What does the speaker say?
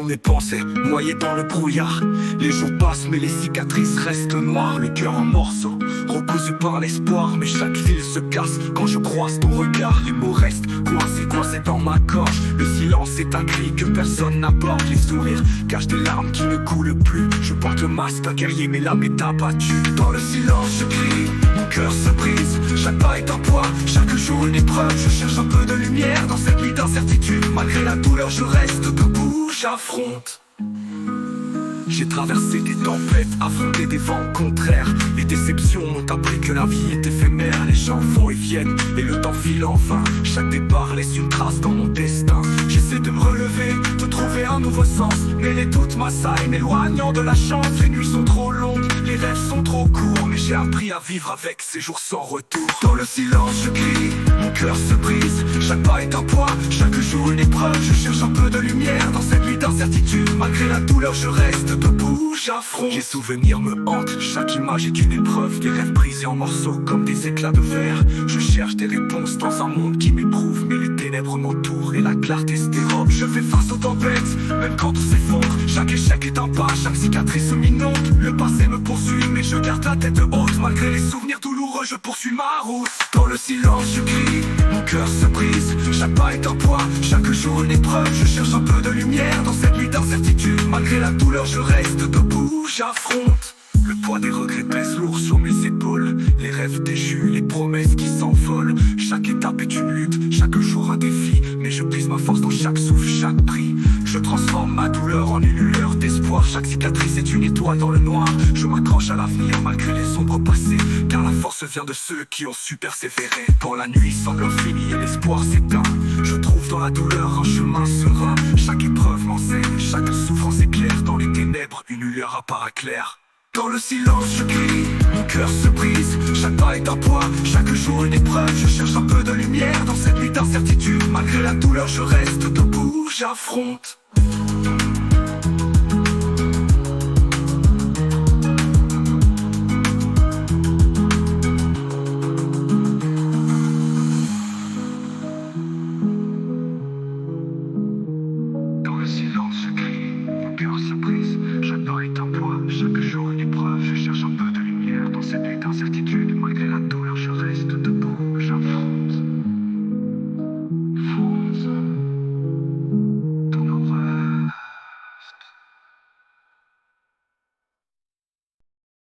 mes pensées, noyé dans le brouillard. Les jours passent mais les cicatrices restent noires. Le cœur en morceaux, recousu par l'espoir. Mais chaque fil se casse quand je croise ton regard. Les mots restent coincés dans ma gorge. Le silence est un cri que personne n'aborde. Les sourires cachent des larmes qui ne coulent plus. Je porte le masque d'un guerrier mais l'âme est abattue. Dans le silence je crie, mon cœur se brise. Chaque pas est un poids, chaque jour une épreuve. Je cherche un peu de lumière dans cette nuit d'incertitude. Malgré la douleur je reste debout, j'affronte. J'ai traversé des tempêtes, affronté des vents contraires. Les déceptions m'ont appris que la vie est éphémère. Les gens vont et viennent, et le temps file en vain. Chaque départ laisse une trace dans mon destin. J'essaie de me relever, de trouver un nouveau sens. Mais les doutes m'assaillent, m'éloignant de la chance. Les nuits sont trop longues, les rêves sont trop courts. Mais j'ai appris à vivre avec ces jours sans retour. Dans le silence je crie, mon cœur se brise. Chaque pas est un poids, chaque jour une épreuve. Je cherche un peu de lumière dans cette nuit d'incertitude. Malgré la douleur je reste debout, j'affronte. Les souvenirs me hantent, chaque image est une épreuve. Des rêves brisés en morceaux comme des éclats de verre. Je cherche des réponses dans un monde qui m'éprouve. Mais les ténèbres m'entourent et la clarté se dérobe. Je fais face aux tempêtes, même quand tout s'effondre. Chaque échec est un pas, chaque cicatrice m'inonde. Le passé me poursuit mais je garde la tête haute. Malgré les souvenirs douloureux je poursuis ma route. Dans le silence je crie, mon cœur se brise. Chaque pas est un poids, chaque jour une épreuve. Je cherche un peu de lumière dans cette nuit d'incertitude. Malgré la douleur je reste debout, j'affronte. Le poids des regrets pèse lourd sur mes épaules. Les rêves déchus, les promesses qui s'envolent. Chaque étape est une lutte, chaque jour un défi. Mais je puise ma force dans chaque souffle, chaque prix. Je transforme ma douleur en une lueur d'espoir. Chaque cicatrice est une étoile dans le noir. Je m'accroche à l'avenir malgré les sombres passés. Car la force vient de ceux qui ont su persévérer. Quand la nuit semble infinie et l'espoir s'éteint, je trouve dans la douleur un chemin serein. Chaque épreuve m'enseigne, chaque souffrance éclaire. Dans les ténèbres, une lueur apparaît claire. Dans le silence je crie, mon cœur se brise. Chaque pas est un poids, chaque jour une épreuve. Je cherche un peu de lumière dans cette nuit d'incertitude. Malgré la douleur je reste debout, j'affronte. Dans le silence je crie, mon cœur se brise. Chaque pas est un poids, chaque jour une épreuve. Je cherche un peu de lumière dans cette nuit d'incertitude. Malgré la douleur je reste debout, j'affronte.